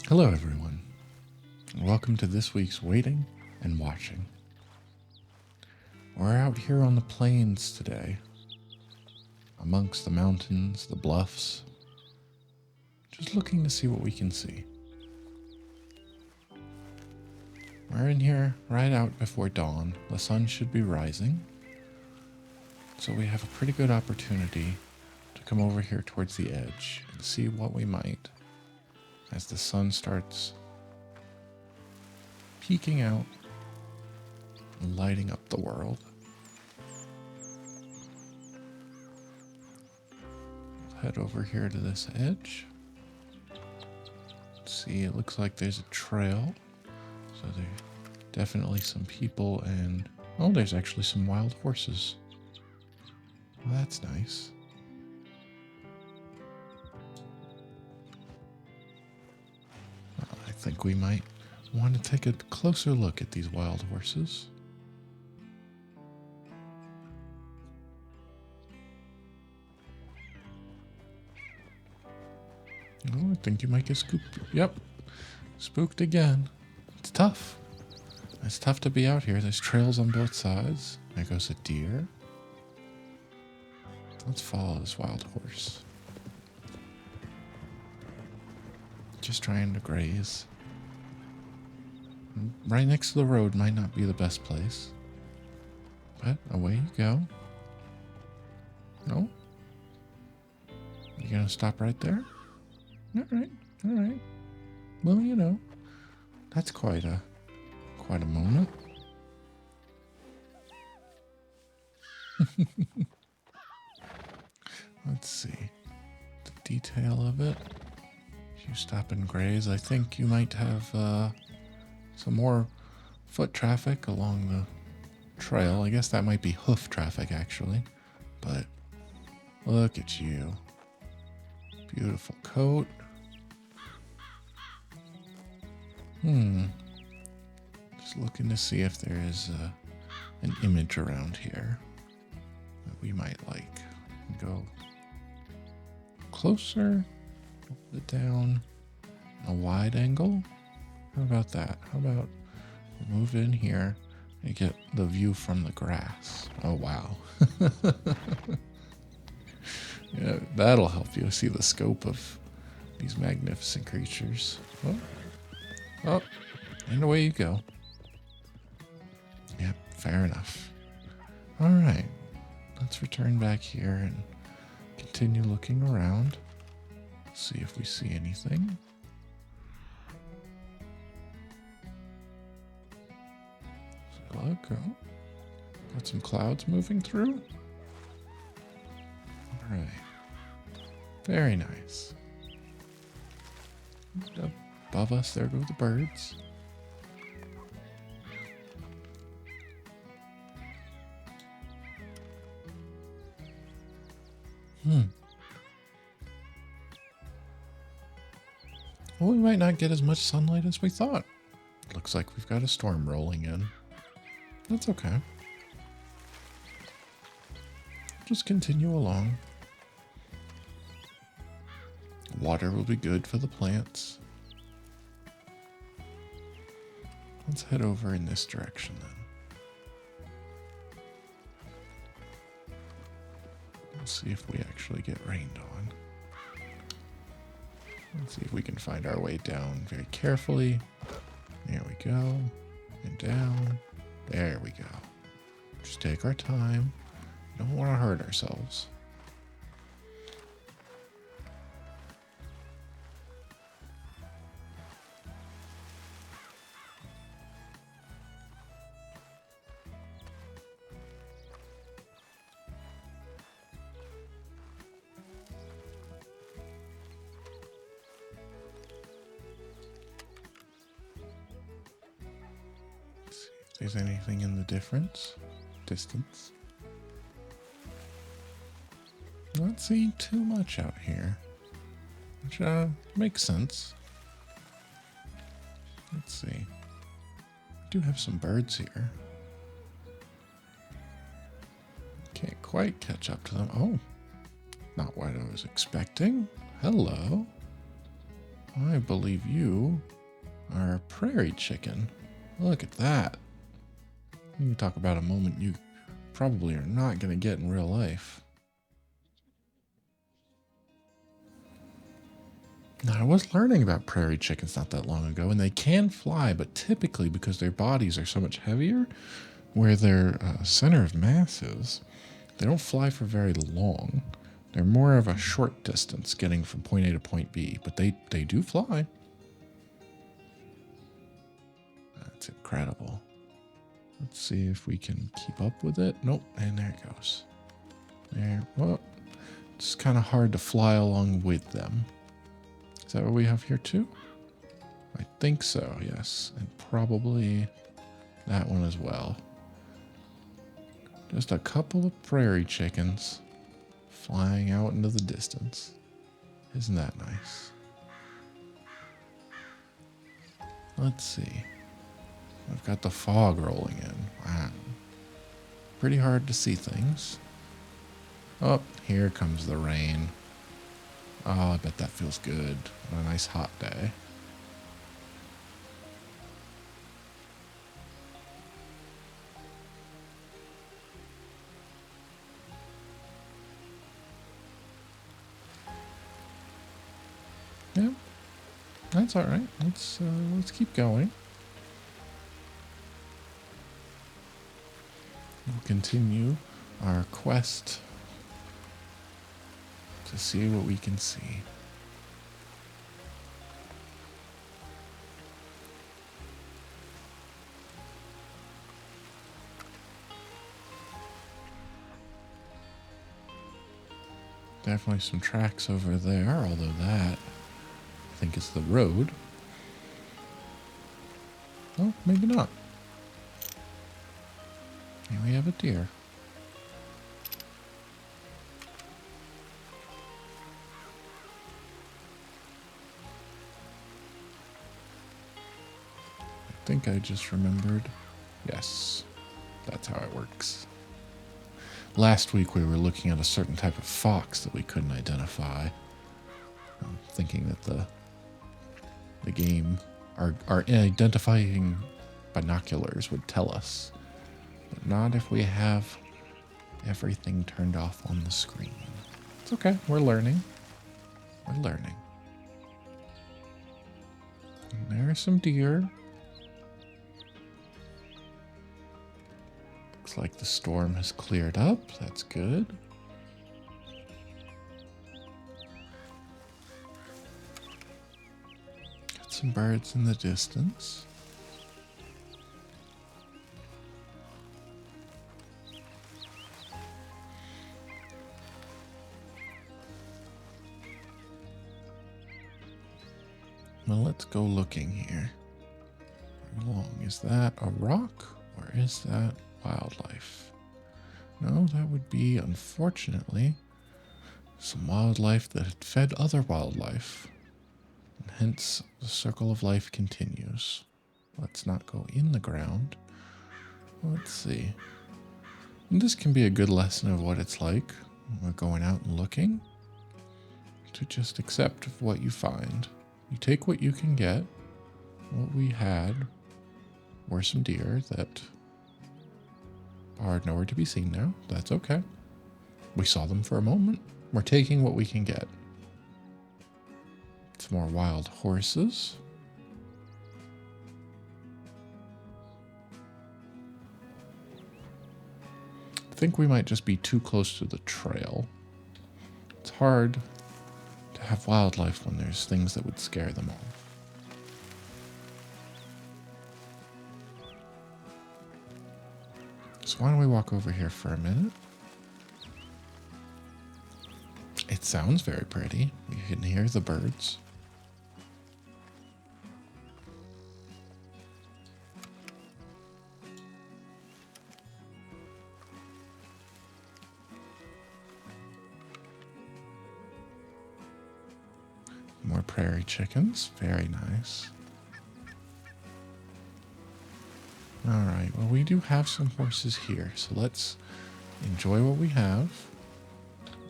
Hello, everyone. Welcome to this week's Waiting and Watching. We're out here on the plains today, amongst the mountains, the bluffs, just looking to see what we can see. We're in here right out before dawn. The sun should be rising, so we have a pretty good opportunity to come over here towards the edge and see what we might as the sun starts peeking out and lighting up the world. Head over here to this edge. See, it looks like there's a trail, so there's definitely some people, and oh, there's actually some wild horses. Well, that's nice. I think we might want to take a closer look at these wild horses. Oh, I think you might get scooped. Yep, spooked again. It's tough. It's tough to be out here. There's trails on both sides. There goes a deer. Let's follow this wild horse. Just trying to graze. Right next to the road might not be the best place, but away you go. No? You gonna stop right there? All right. Well, you know, that's quite a moment. Let's see the detail of it. If you stop and graze, I think you might have some more foot traffic along the trail. I guess that might be hoof traffic, actually. But look at you. Beautiful coat. Just looking to see if there is an image around here that we might like. Go closer, hold it down, a wide angle. How about that? How about we move in here and get the view from the grass? Oh, wow. Yeah, that'll help you see the scope of these magnificent creatures. Oh, and away you go. Yep, fair enough. All right, let's return back here and continue looking around. See if we see anything. Look, oh, got some clouds moving through. All right, very nice. Above us, there go the birds. Well, we might not get as much sunlight as we thought. Looks like we've got a storm rolling in. That's okay. Just continue along. Water will be good for the plants. Let's head over in this direction then. Let's see if we actually get rained on. Let's see if we can find our way down very carefully. There we go. And down. There we go. Just take our time. Don't want to hurt ourselves. If there's anything in the distance. Not seeing too much out here, which makes sense. Let's see. We do have some birds here. Can't quite catch up to them. Oh, not what I was expecting. Hello. I believe you are a prairie chicken. Look at that. You talk about a moment you probably are not going to get in real life. Now, I was learning about prairie chickens not that long ago, and they can fly, but typically because their bodies are so much heavier, where their center of mass is, they don't fly for very long. They're more of a short distance getting from point A to point B, but they do fly. That's incredible. Let's see if we can keep up with it. Nope, and there it goes. There, well, it's kind of hard to fly along with them. Is that what we have here too? I think so, yes. And probably that one as well. Just a couple of prairie chickens flying out into the distance. Isn't that nice? Let's see. I've got the fog rolling in. Wow. Pretty hard to see things. Oh, here comes the rain. Oh, I bet that feels good on a nice hot day. Yeah, that's all right. Let's keep going. We'll continue our quest to see what we can see. Definitely some tracks over there, although that I think is the road. Oh, maybe not. Here we have a deer. I think I just remembered. Yes, that's how it works. Last week we were looking at a certain type of fox that we couldn't identify. I'm thinking that the game, our identifying binoculars would tell us. But not if we have everything turned off on the screen. It's okay, we're learning. We're learning. And there are some deer. Looks like the storm has cleared up. That's good. Got some birds in the distance. Well, let's go looking here. How long? Is that a rock or is that wildlife? No, that would be, unfortunately, some wildlife that had fed other wildlife. And hence, the circle of life continues. Let's not go in the ground. Let's see. And this can be a good lesson of what it's like when we're going out and looking. To just accept what you find. You take what you can get. What we had were some deer that are nowhere to be seen now. That's okay. We saw them for a moment. We're taking what we can get. Some more wild horses. I think we might just be too close to the trail. It's hard to have wildlife when there's things that would scare them off. So why don't we walk over here for a minute? It sounds very pretty. You can hear the birds. More prairie chickens. Very nice. All right. Well, we do have some horses here, so let's enjoy what we have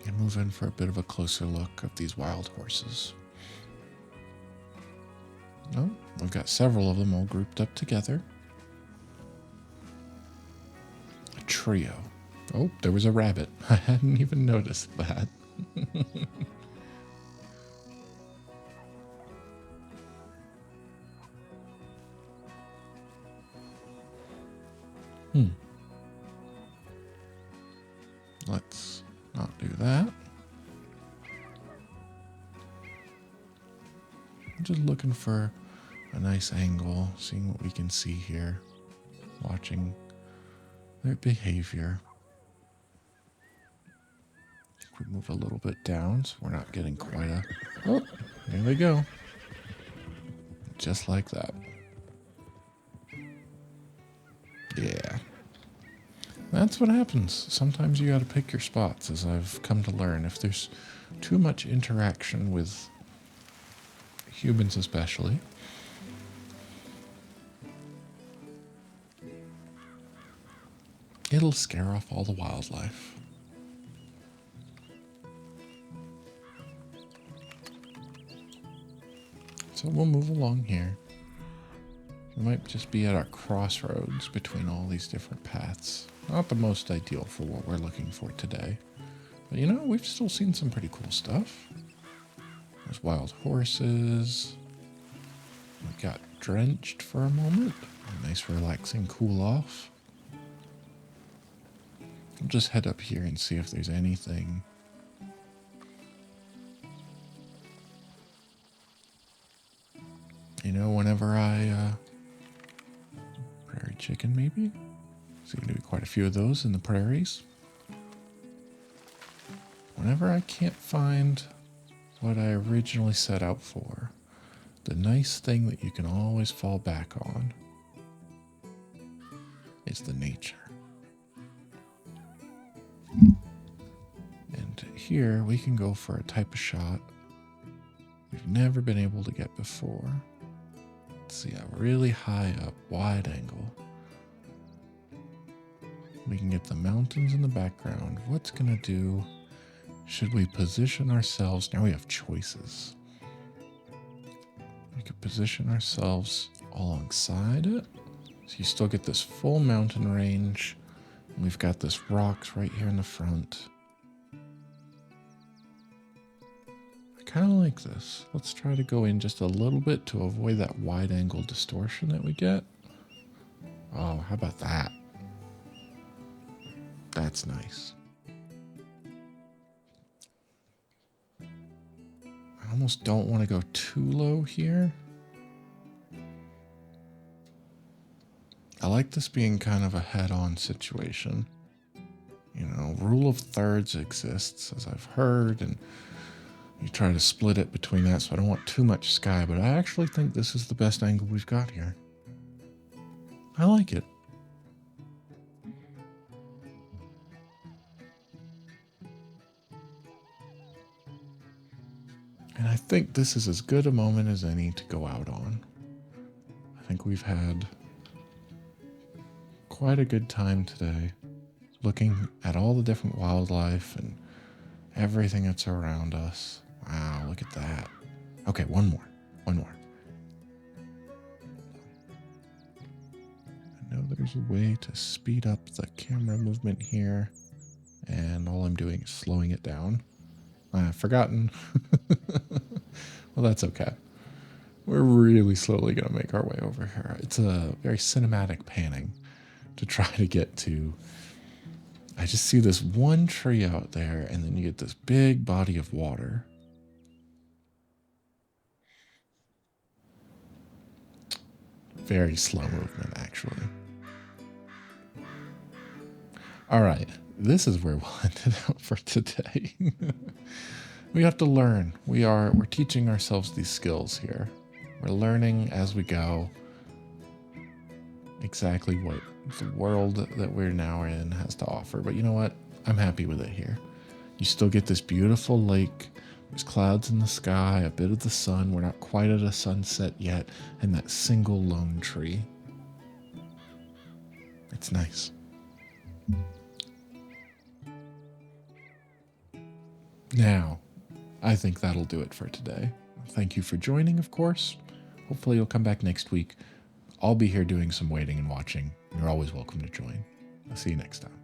and move in for a bit of a closer look of these wild horses. Oh, we've got several of them all grouped up together. A trio. Oh, there was a rabbit. I hadn't even noticed that. Let's not do that. I'm just looking for a nice angle, seeing what we can see here, watching their behavior. I think we move a little bit down so we're not getting quite a... Oh, here they go. Just like that. Yeah. That's what happens. Sometimes you gotta pick your spots, as I've come to learn. If there's too much interaction with humans especially, it'll scare off all the wildlife. So we'll move along here. We might just be at our crossroads between all these different paths. Not the most ideal for what we're looking for today. But you know, we've still seen some pretty cool stuff. There's wild horses. We got drenched for a moment. A nice relaxing cool off. I'll just head up here and see if there's anything. You know, whenever prairie chicken maybe? Seem to be quite a few of those in the prairies. Whenever I can't find what I originally set out for, the nice thing that you can always fall back on is the nature. And here we can go for a type of shot we've never been able to get before. Let's see, a really high up, wide angle. We can get the mountains in the background. What's gonna do? Should we position ourselves? Now we have choices. We could position ourselves alongside it. So you still get this full mountain range. And we've got this rocks right here in the front. I kind of like this. Let's try to go in just a little bit to avoid that wide angle distortion that we get. Oh, how about that? That's nice. I almost don't want to go too low here. I like this being kind of a head-on situation. You know, rule of thirds exists, as I've heard, and you try to split it between that, so I don't want too much sky, but I actually think this is the best angle we've got here. I like it. And I think this is as good a moment as any to go out on. I think we've had quite a good time today looking at all the different wildlife and everything that's around us. Wow, look at that. Okay, one more. I know there's a way to speed up the camera movement here, and all I'm doing is slowing it down. I've forgotten. Well, that's okay. We're really slowly going to make our way over here. It's a very cinematic panning to try to get to. I just see this one tree out there, and then you get this big body of water. Very slow movement, actually. All right, this is where we'll end it out for today. We have to learn. We're teaching ourselves these skills here. We're learning as we go exactly what the world that we're now in has to offer. But you know what? I'm happy with it here. You still get this beautiful lake. There's clouds in the sky, a bit of the sun. We're not quite at a sunset yet. And that single lone tree. It's nice. Now, I think that'll do it for today. Thank you for joining, of course. hopefully you'll come back next week. I'll be here doing some waiting and watching. You're always welcome to join. I'll see you next time.